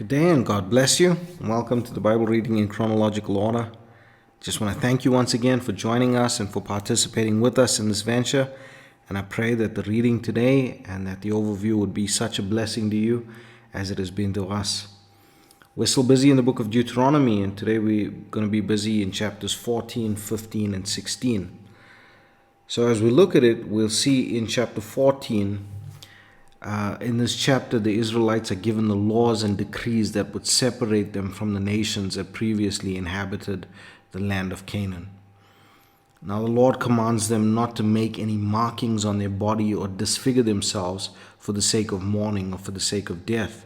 Good day and God bless you. Welcome to the Bible reading in chronological order. Just want to thank you once again for joining us and for participating with us in this venture. And I pray that the reading today and that the overview would be such a blessing to you as it has been to us. We're still busy in the book of Deuteronomy, and today we're going to be busy in chapters 14, 15, and 16. So as we look at it, we'll see in chapter 14, in this chapter, the Israelites are given the laws and decrees that would separate them from the nations that previously inhabited the land of Canaan. Now, the Lord commands them not to make any markings on their body or disfigure themselves for the sake of mourning or for the sake of death.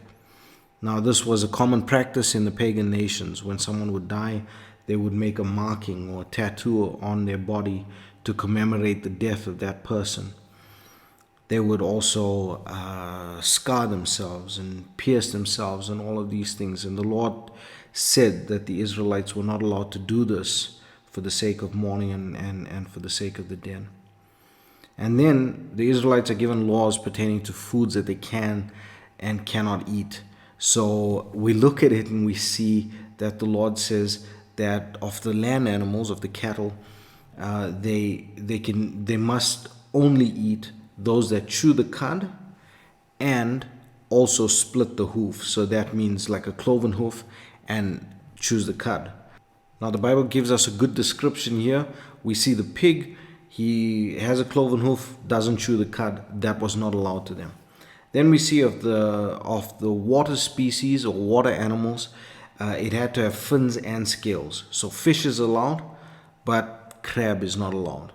Now, this was a common practice in the pagan nations. When someone would die, they would make a marking or a tattoo on their body to commemorate the death of that person. They would also scar themselves and pierce themselves and all of these things. And the Lord said that the Israelites were not allowed to do this for the sake of mourning and for the sake of the dead. And then the Israelites are given laws pertaining to foods that they can and cannot eat. So we look at it and we see that the Lord says that of the land animals, of the cattle, they must only eat those that chew the cud and also split the hoof. So that means like a cloven hoof and chews the cud. Now the Bible gives us a good description here. We see the pig, he has a cloven hoof, doesn't chew the cud. That was not allowed to them. Then we see of the water species or water animals, it had to have fins and scales. So fish is allowed, but crab is not allowed.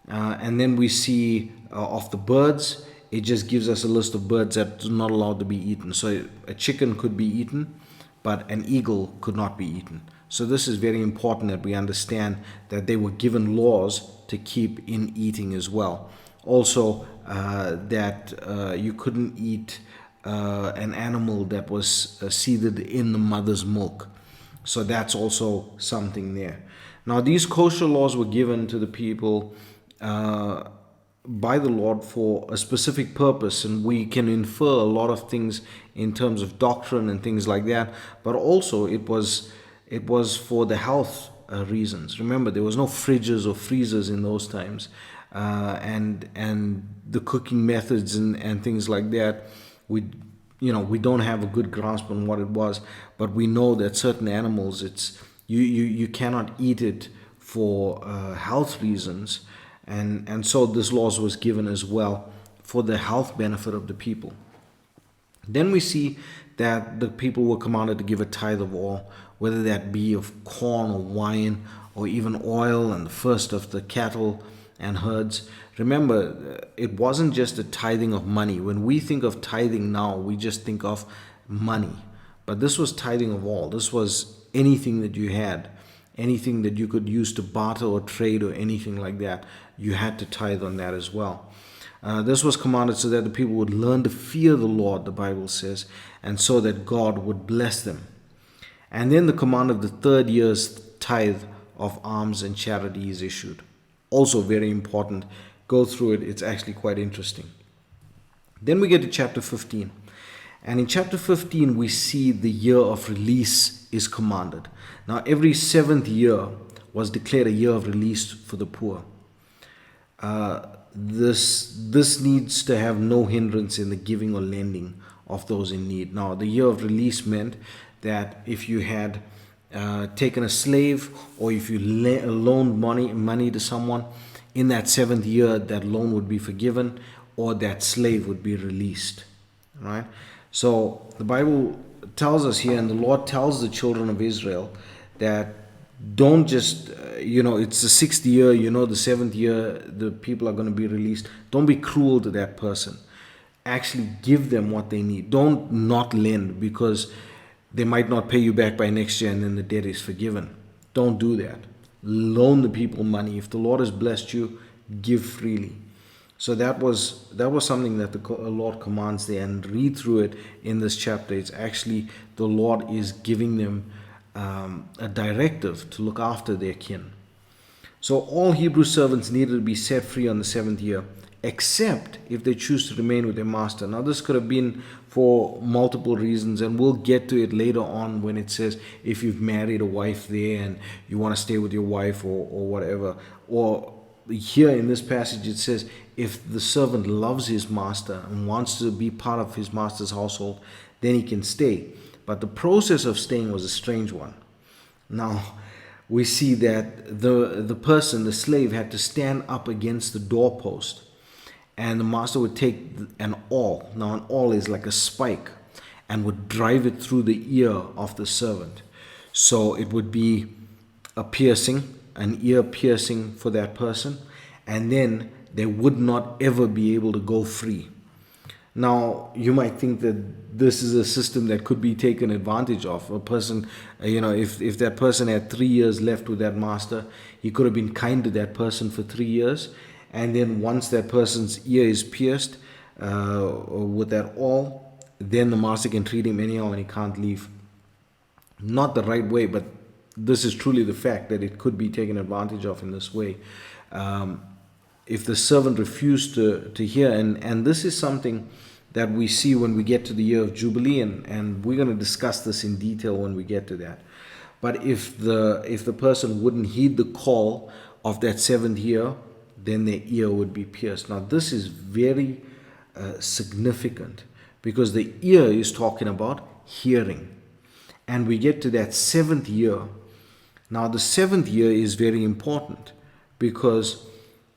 And then we see of the birds, it just gives us a list of birds that are not allowed to be eaten. So a chicken could be eaten, but an eagle could not be eaten. So this is very important that we understand that they were given laws to keep in eating as well. Also, that you couldn't eat an animal that was seeded in the mother's milk. So that's also something there. Now, these kosher laws were given to the people by the Lord for a specific purpose, and we can infer a lot of things in terms of doctrine and things like that, but also it was for the health reasons. Remember, there was no fridges or freezers in those times, and the cooking methods and things like that, we don't have a good grasp on what it was, but we know that certain animals, you cannot eat it for health reasons. And so this law was given as well for the health benefit of the people. Then we see that the people were commanded to give a tithe of all, whether that be of corn or wine or even oil and the first of the cattle and herds. Remember, it wasn't just a tithing of money. When we think of tithing now, we just think of money. But this was tithing of all. This was anything that you had. Anything that you could use to barter or trade or anything like that, you had to tithe on that as well. This was commanded so that the people would learn to fear the Lord, the Bible says, and so that God would bless them. And then the command of the third year's tithe of alms and charity is issued. Also very important. Go through it. It's actually quite interesting. Then we get to chapter 15. And in chapter 15, we see the year of release is commanded. Now, every seventh year was declared a year of release for the poor. This needs to have no hindrance in the giving or lending of those in need. Now, the year of release meant that if you had taken a slave or if you loaned money to someone, in that seventh year, that loan would be forgiven or that slave would be released. Right? So the Bible tells us here, and the Lord tells the children of Israel that don't just, it's the sixth year, the seventh year, the people are going to be released. Don't be cruel to that person. Actually give them what they need. Don't not lend because they might not pay you back by next year and then the debt is forgiven. Don't do that. Loan the people money. If the Lord has blessed you, give freely. So that was something that the Lord commands there, and read through it in this chapter. It's actually the Lord is giving them a directive to look after their kin. So all Hebrew servants needed to be set free on the seventh year, except if they choose to remain with their master. Now this could have been for multiple reasons, and we'll get to it later on when it says if you've married a wife there and you want to stay with your wife or whatever. Or here in this passage it says if the servant loves his master and wants to be part of his master's household, then he can stay. But the process of staying was a strange one. Now, we see that the person, the slave, had to stand up against the doorpost, and the master would take an awl. Now, an awl is like a spike, and would drive it through the ear of the servant. So it would be a piercing, an ear piercing for that person, and then they would not ever be able to go free. Now, you might think that this is a system that could be taken advantage of. A person, if that person had 3 years left with that master, he could have been kind to that person for 3 years. And then once that person's ear is pierced with that awl, then the master can treat him anyhow and he can't leave. Not the right way, but this is truly the fact that it could be taken advantage of in this way. If the servant refused to hear, and this is something that we see when we get to the year of Jubilee, and we're going to discuss this in detail when we get to that. But if the person wouldn't heed the call of that seventh year, then their ear would be pierced. Now this is very significant, because the ear is talking about hearing. And we get to that seventh year. Now the seventh year is very important, because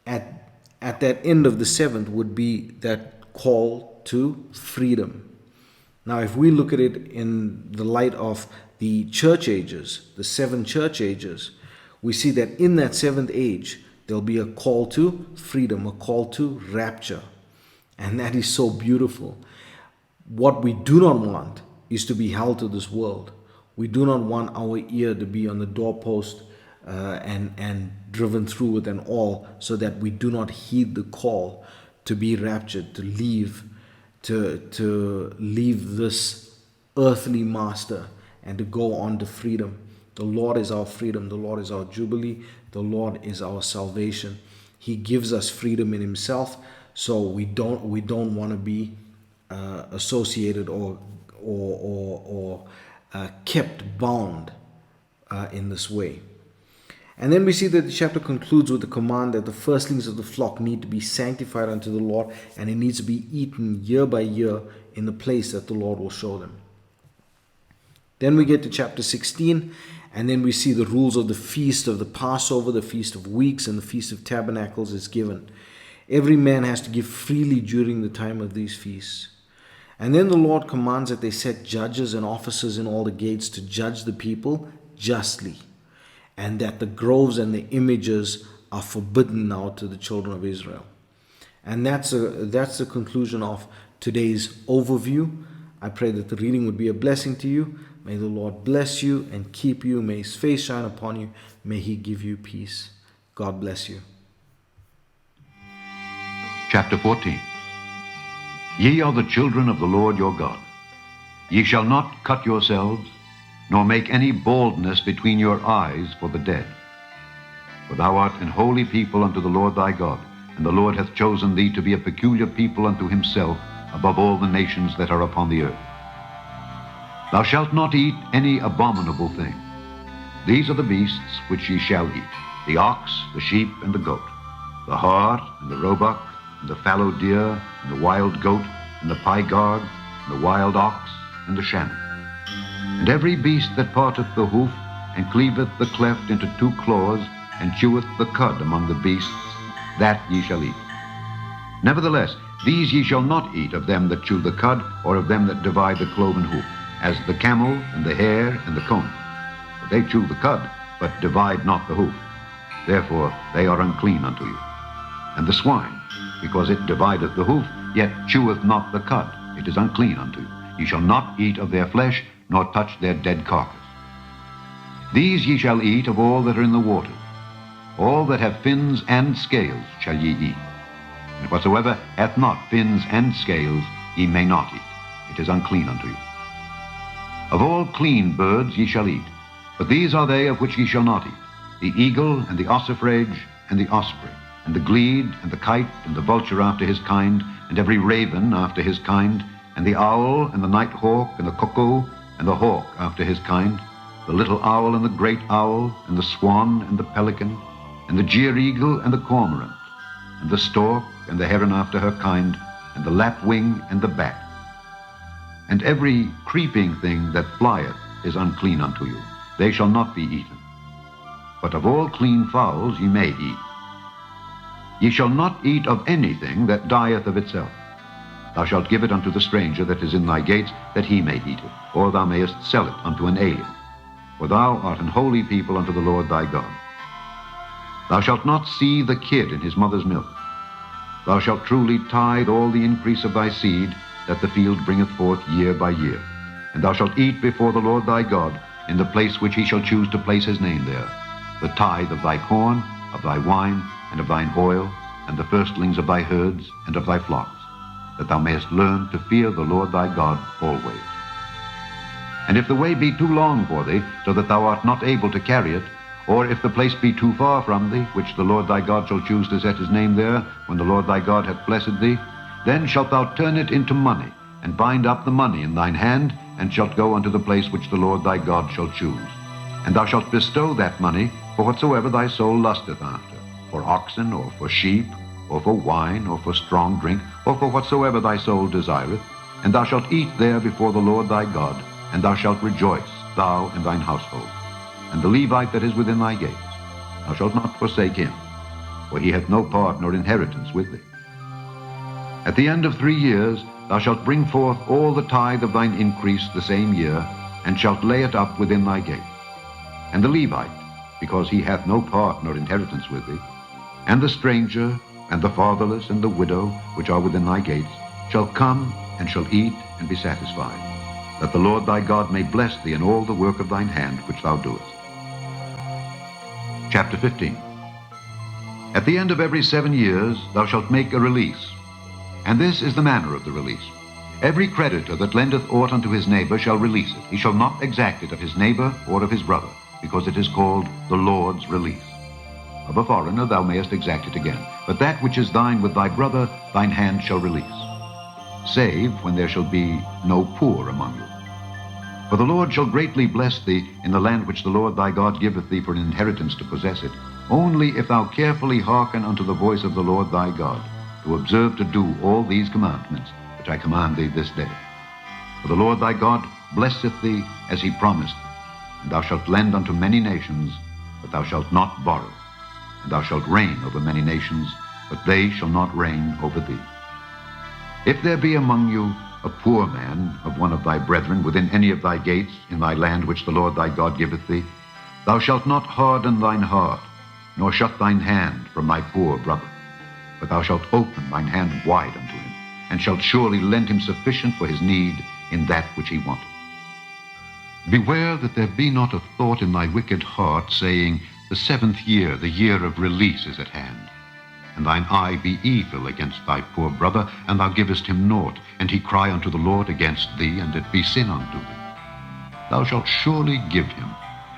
at that end of the seventh would be that call to freedom. Now, if we look at it in the light of the church ages, the 7 church ages, we see that in that 7th age, there'll be a call to freedom, a call to rapture. And that is so beautiful. What we do not want is to be held to this world. We do not want our ear to be on the doorpost and driven through with an awl, so that we do not heed the call to be raptured, to leave this earthly master and to go on to freedom. The Lord is our freedom. The Lord is our jubilee. The Lord is our salvation. He gives us freedom in Himself, so we don't want to be associated or kept bound in this way. And then we see that the chapter concludes with the command that the firstlings of the flock need to be sanctified unto the Lord, and it needs to be eaten year by year in the place that the Lord will show them. Then we get to chapter 16, and then we see the rules of the feast of the Passover, the Feast of Weeks, and the Feast of Tabernacles is given. Every man has to give freely during the time of these feasts. And then the Lord commands that they set judges and officers in all the gates to judge the people justly, and that the groves and the images are forbidden now to the children of Israel. And that's the conclusion of today's overview. I pray that the reading would be a blessing to you. May the Lord bless you and keep you. May His face shine upon you. May He give you peace. God bless you. Chapter 14. Ye are the children of the Lord your God. Ye shall not cut yourselves, nor make any baldness between your eyes for the dead. For thou art an holy people unto the Lord thy God, and the Lord hath chosen thee to be a peculiar people unto Himself above all the nations that are upon the earth. Thou shalt not eat any abominable thing. These are the beasts which ye shall eat: the ox, the sheep, and the goat, the hart, and the roebuck, and the fallow deer, and the wild goat, and the pygarg, and the wild ox, and the shamel. And every beast that parteth the hoof, and cleaveth the cleft into 2 claws, and cheweth the cud among the beasts, that ye shall eat. Nevertheless, these ye shall not eat of them that chew the cud, or of them that divide the cloven hoof, as the camel, and the hare, and the coney. For they chew the cud, but divide not the hoof. Therefore they are unclean unto you. And the swine, because it divideth the hoof, yet cheweth not the cud, it is unclean unto you. Ye shall not eat of their flesh, nor touch their dead carcass. These ye shall eat of all that are in the waters. All that have fins and scales shall ye eat. And whatsoever hath not fins and scales ye may not eat. It is unclean unto you. Of all clean birds ye shall eat, but these are they of which ye shall not eat: the eagle, and the ossifrage, and the osprey, and the glede, and the kite, and the vulture after his kind, and every raven after his kind, and the owl, and the nighthawk, and the cuckoo, and the hawk after his kind, the little owl and the great owl, and the swan and the pelican, and the jeer-eagle and the cormorant, and the stork and the heron after her kind, and the lapwing and the bat. And every creeping thing that flieth is unclean unto you. They shall not be eaten. But of all clean fowls ye may eat. Ye shall not eat of anything that dieth of itself. Thou shalt give it unto the stranger that is in thy gates, that he may eat it, or thou mayest sell it unto an alien. For thou art an holy people unto the Lord thy God. Thou shalt not see the kid in his mother's milk. Thou shalt truly tithe all the increase of thy seed that the field bringeth forth year by year. And thou shalt eat before the Lord thy God in the place which he shall choose to place his name there, the tithe of thy corn, of thy wine, and of thine oil, and the firstlings of thy herds and of thy flocks, that thou mayest learn to fear the Lord thy God always. And if the way be too long for thee, so that thou art not able to carry it, or if the place be too far from thee, which the Lord thy God shall choose to set his name there, when the Lord thy God hath blessed thee, then shalt thou turn it into money, and bind up the money in thine hand, and shalt go unto the place which the Lord thy God shall choose. And thou shalt bestow that money for whatsoever thy soul lusteth after, for oxen, or for sheep, or for wine, or for strong drink, or for whatsoever thy soul desireth. And thou shalt eat there before the Lord thy God, and thou shalt rejoice, thou and thine household. And the Levite that is within thy gates, thou shalt not forsake him, for he hath no part nor inheritance with thee. At the end of 3 years thou shalt bring forth all the tithe of thine increase the same year, and shalt lay it up within thy gates. And the Levite, because he hath no part nor inheritance with thee, and the stranger, and the fatherless, and the widow, which are within thy gates, shall come and shall eat and be satisfied, that the Lord thy God may bless thee in all the work of thine hand which thou doest. Chapter 15. At the end of every 7 years thou shalt make a release. And this is the manner of the release. Every creditor that lendeth aught unto his neighbor shall release it. He shall not exact it of his neighbor or of his brother, because it is called the Lord's release. Of a foreigner thou mayest exact it again, but that which is thine with thy brother thine hand shall release, save when there shall be no poor among you. For the Lord shall greatly bless thee in the land which the Lord thy God giveth thee for an inheritance to possess it, only if thou carefully hearken unto the voice of the Lord thy God, to observe to do all these commandments which I command thee this day. For the Lord thy God blesseth thee as he promised thee, and thou shalt lend unto many nations, but thou shalt not borrow. And thou shalt reign over many nations, but they shall not reign over thee. If there be among you a poor man of one of thy brethren within any of thy gates in thy land which the Lord thy God giveth thee, thou shalt not harden thine heart, nor shut thine hand from thy poor brother, but thou shalt open thine hand wide unto him, and shalt surely lend him sufficient for his need in that which he wanteth. Beware that there be not a thought in thy wicked heart, saying, the 7th year, the year of release, is at hand. And thine eye be evil against thy poor brother, and thou givest him naught, and he cry unto the Lord against thee, and it be sin unto thee. Thou shalt surely give him,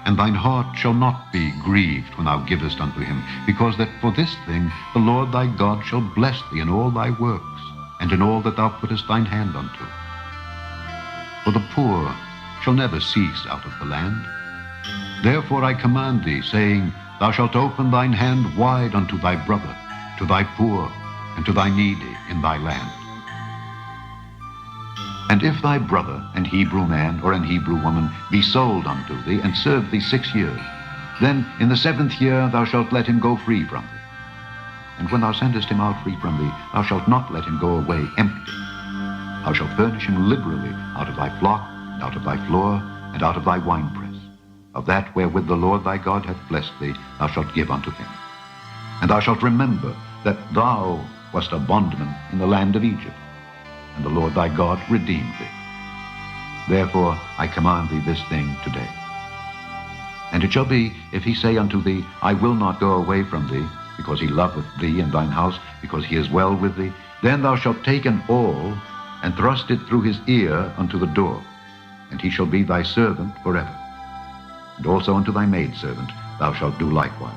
and thine heart shall not be grieved when thou givest unto him, because that for this thing the Lord thy God shall bless thee in all thy works, and in all that thou puttest thine hand unto. For the poor shall never cease out of the land. Therefore I command thee, saying, thou shalt open thine hand wide unto thy brother, to thy poor, and to thy needy in thy land. And if thy brother, an Hebrew man or an Hebrew woman, be sold unto thee, and serve thee 6 years, then in the 7th year thou shalt let him go free from thee. And when thou sendest him out free from thee, thou shalt not let him go away empty. Thou shalt furnish him liberally out of thy flock, and out of thy floor, and out of thy winepress. Of that wherewith the Lord thy God hath blessed thee, thou shalt give unto him. And thou shalt remember that thou wast a bondman in the land of Egypt, and the Lord thy God redeemed thee. Therefore I command thee this thing today. And it shall be, if he say unto thee, I will not go away from thee, because he loveth thee and thine house, because he is well with thee, then thou shalt take an awl, and thrust it through his ear unto the door, and he shall be thy servant forever. And also unto thy maidservant thou shalt do likewise.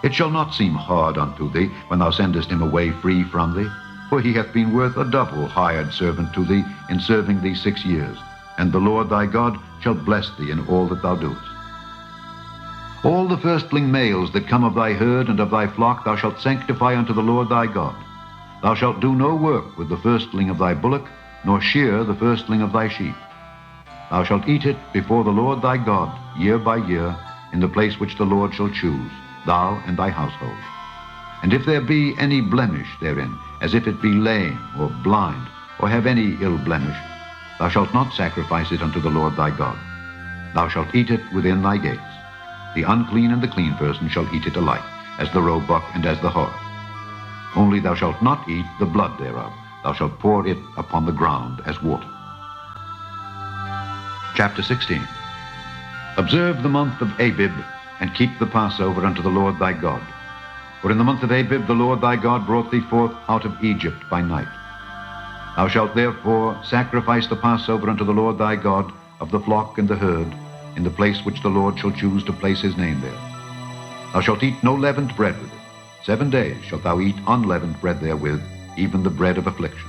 It shall not seem hard unto thee when thou sendest him away free from thee, For he hath been worth a double hired servant to thee in serving thee 6 years, and the Lord thy God shall bless thee in all that thou doest. All the firstling males that come of thy herd and of thy flock thou shalt sanctify unto the Lord thy God. Thou shalt do no work with the firstling of thy bullock, nor shear the firstling of thy sheep. Thou shalt eat it before the Lord thy God, year by year, in the place which the Lord shall choose, thou and thy household. And if there be any blemish therein, as if it be lame, or blind, or have any ill blemish, thou shalt not sacrifice it unto the Lord thy God. Thou shalt eat it within thy gates. The unclean and the clean person shall eat it alike, as the roebuck and as the hart. Only thou shalt not eat the blood thereof. Thou shalt pour it upon the ground as water. Chapter 16. Observe the month of Abib, and keep the Passover unto the Lord thy God. For in the month of Abib the Lord thy God brought thee forth out of Egypt by night. Thou shalt therefore sacrifice the Passover unto the Lord thy God of the flock and the herd, in the place which the Lord shall choose to place his name there. Thou shalt eat no leavened bread with it. 7 days shalt thou eat unleavened bread therewith, even the bread of affliction.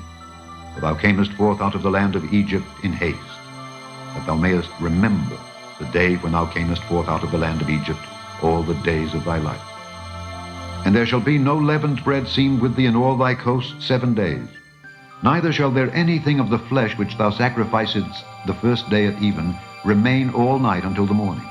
For thou camest forth out of the land of Egypt in haste, that thou mayest remember the day when thou camest forth out of the land of Egypt all the days of thy life. And there shall be no leavened bread seen with thee in all thy coast 7 days. Neither shall there anything of the flesh which thou sacrificest the first day at even remain all night until the morning.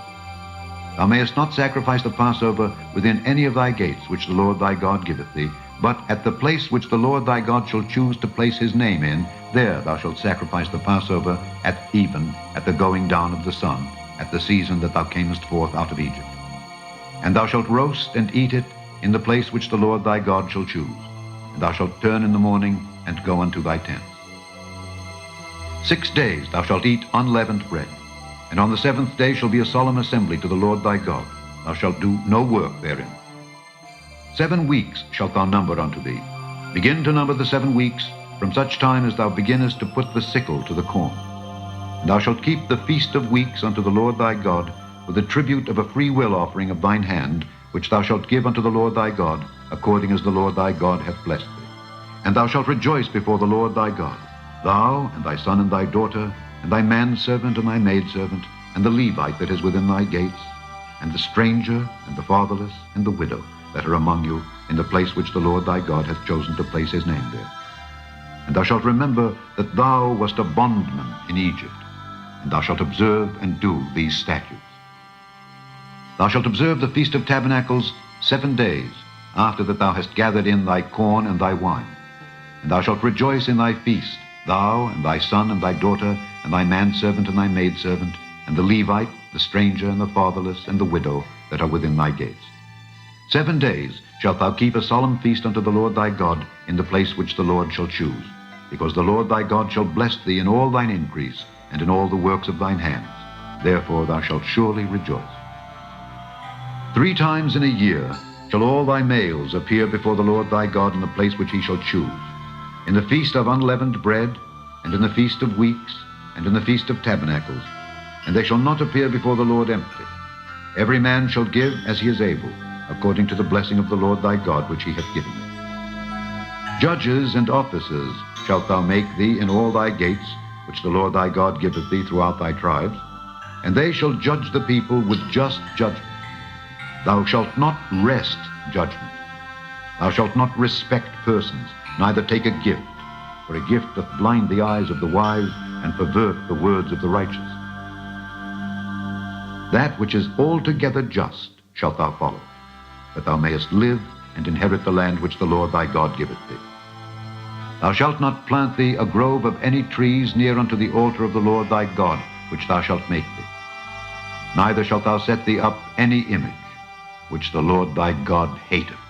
Thou mayest not sacrifice the Passover within any of thy gates which the Lord thy God giveth thee, but at the place which the Lord thy God shall choose to place his name in, there thou shalt sacrifice the Passover at even, at the going down of the sun, at the season that thou camest forth out of Egypt. And thou shalt roast and eat it in the place which the Lord thy God shall choose. And thou shalt turn in the morning and go unto thy tent. 6 days thou shalt eat unleavened bread. And on the 7th day shall be a solemn assembly to the Lord thy God. Thou shalt do no work therein. 7 weeks shalt thou number unto thee. Begin to number the 7 weeks from such time as thou beginnest to put the sickle to the corn. And thou shalt keep the feast of weeks unto the Lord thy God, with the tribute of a free will offering of thine hand, which thou shalt give unto the Lord thy God, according as the Lord thy God hath blessed thee. And thou shalt rejoice before the Lord thy God, thou and thy son and thy daughter, and thy manservant and thy maidservant, and the Levite that is within thy gates, and the stranger, and the fatherless, and the widow that are among you, in the place which the Lord thy God hath chosen to place his name there. And thou shalt remember that thou wast a bondman in Egypt, and thou shalt observe and do these statutes. Thou shalt observe the Feast of Tabernacles 7 days, after that thou hast gathered in thy corn and thy wine. And thou shalt rejoice in thy feast, thou and thy son and thy daughter, and thy manservant and thy maidservant, and the Levite, the stranger, and the fatherless, and the widow that are within thy gates. 7 days shalt thou keep a solemn feast unto the Lord thy God in the place which the Lord shall choose, because the Lord thy God shall bless thee in all thine increase, and in all the works of thine hands. Therefore thou shalt surely rejoice. 3 times in a year shall all thy males appear before the Lord thy God in the place which he shall choose, in the feast of unleavened bread, and in the feast of weeks, and in the feast of tabernacles. And they shall not appear before the Lord empty. Every man shall give as he is able, according to the blessing of the Lord thy God which he hath given thee. Judges and officers shalt thou make thee in all thy gates, which the Lord thy God giveth thee throughout thy tribes, and they shall judge the people with just judgment. Thou shalt not wrest judgment. Thou shalt not respect persons, neither take a gift, for a gift doth blind the eyes of the wise, and pervert the words of the righteous. That which is altogether just shalt thou follow, that thou mayest live and inherit the land which the Lord thy God giveth thee. Thou shalt not plant thee a grove of any trees near unto the altar of the Lord thy God, which thou shalt make thee. Neither shalt thou set thee up any image, which the Lord thy God hateth.